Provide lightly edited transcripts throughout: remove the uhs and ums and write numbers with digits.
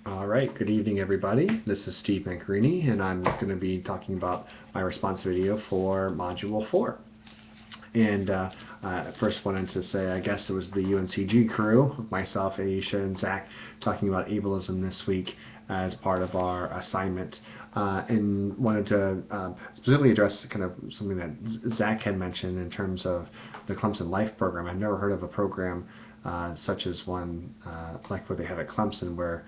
All right, good evening everybody. This is Steve Mencarini and I'm going to be talking about my response video for Module 4. And first wanted to say I guess it was the UNCG crew, myself, Aisha, and Zach, talking about ableism this week as part of our assignment. And wanted to specifically address kind of something that Zach had mentioned in terms of the Clemson Life program. I've never heard of a program such as one like what they have at Clemson, where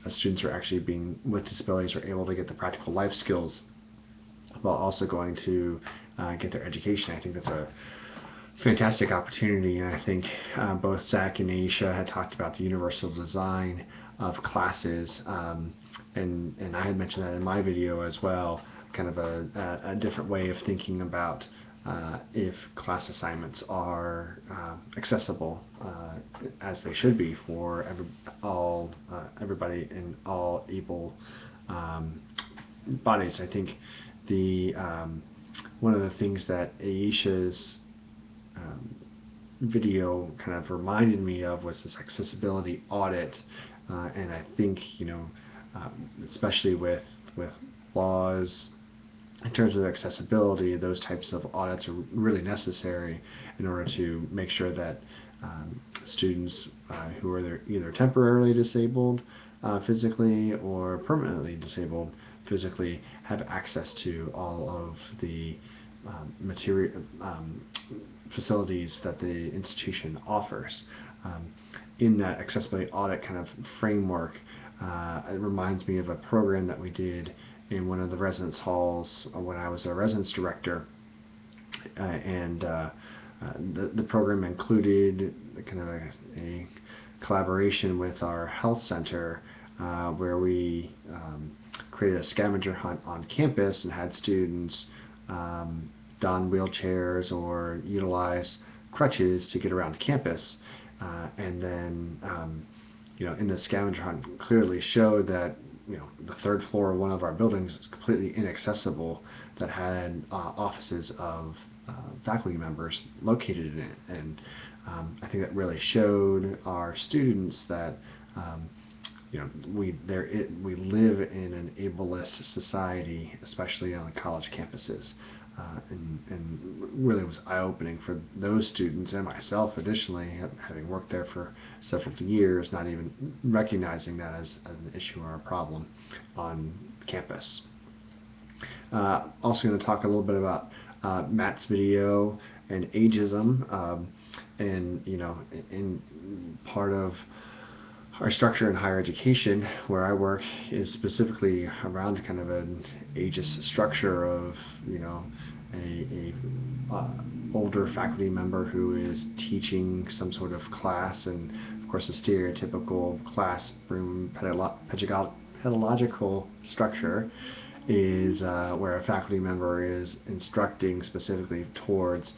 students are actually with disabilities are able to get the practical life skills while also going to get their education. I think that's a fantastic opportunity, and I think both Zach and Aisha had talked about the universal design of classes, and I had mentioned that in my video as well, kind of a different way of thinking about if class assignments are accessible as they should be for everybody in all able bodies. I think the one of the things that Aisha's video kind of reminded me of was this accessibility audit, and I think, especially with laws in terms of accessibility, those types of audits are really necessary in order to make sure that students who are either temporarily disabled physically or permanently disabled physically have access to all of the facilities that the institution offers. In that accessibility audit kind of framework, it reminds me of a program that we did in one of the residence halls when I was a residence director, and the program included kind of a collaboration with our health center, where we created a scavenger hunt on campus and had students don wheelchairs or utilize crutches to get around campus, and then in the scavenger hunt clearly showed that the third floor of one of our buildings is completely inaccessible, that had offices of faculty members located in it. And I think that really showed our students that we live in an ableist society, especially on the college campuses, and really was eye-opening for those students and myself additionally, having worked there for several years, not even recognizing that as an issue or a problem on campus. Also going to talk a little bit about Matt's video and ageism, and in part of our structure in higher education where I work is specifically around kind of an ageist structure of a older faculty member who is teaching some sort of class, and of course the stereotypical classroom pedagogical structure is where a faculty member is instructing specifically towards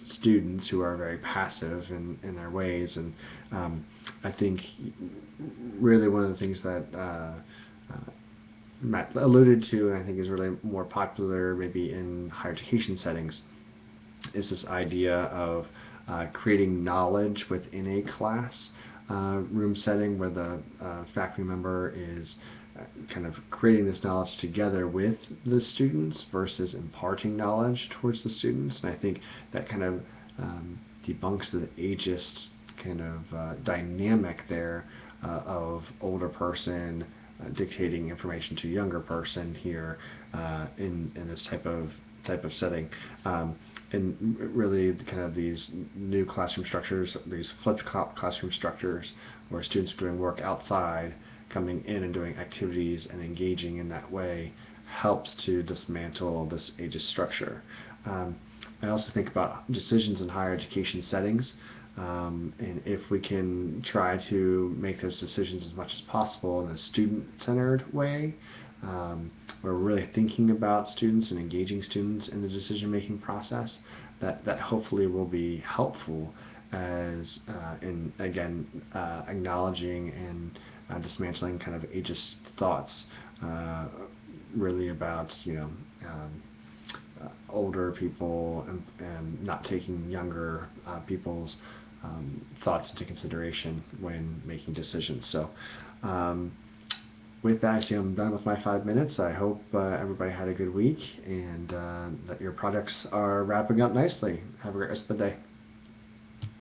students who are very passive in their ways. And I think really one of the things that Matt alluded to, and I think is really more popular maybe in higher education settings, is this idea of creating knowledge within a class room setting, where the faculty member is kind of creating this knowledge together with the students versus imparting knowledge towards the students. And I think that kind of debunks the ageist kind of dynamic there of older person dictating information to younger person here in this type of setting. And really kind of these new classroom structures, these flipped classroom structures where students are doing work outside, coming in and doing activities and engaging in that way, helps to dismantle this ageist structure. I also think about decisions in higher education settings, and if we can try to make those decisions as much as possible in a student-centered way, where we're really thinking about students and engaging students in the decision-making process, that hopefully will be helpful as in, again, acknowledging and dismantling kind of ageist thoughts, really about older people and not taking younger people's thoughts into consideration when making decisions. So with that, I see I'm done with my 5 minutes. I hope everybody had a good week and that your projects are wrapping up nicely. Have a great rest of the day.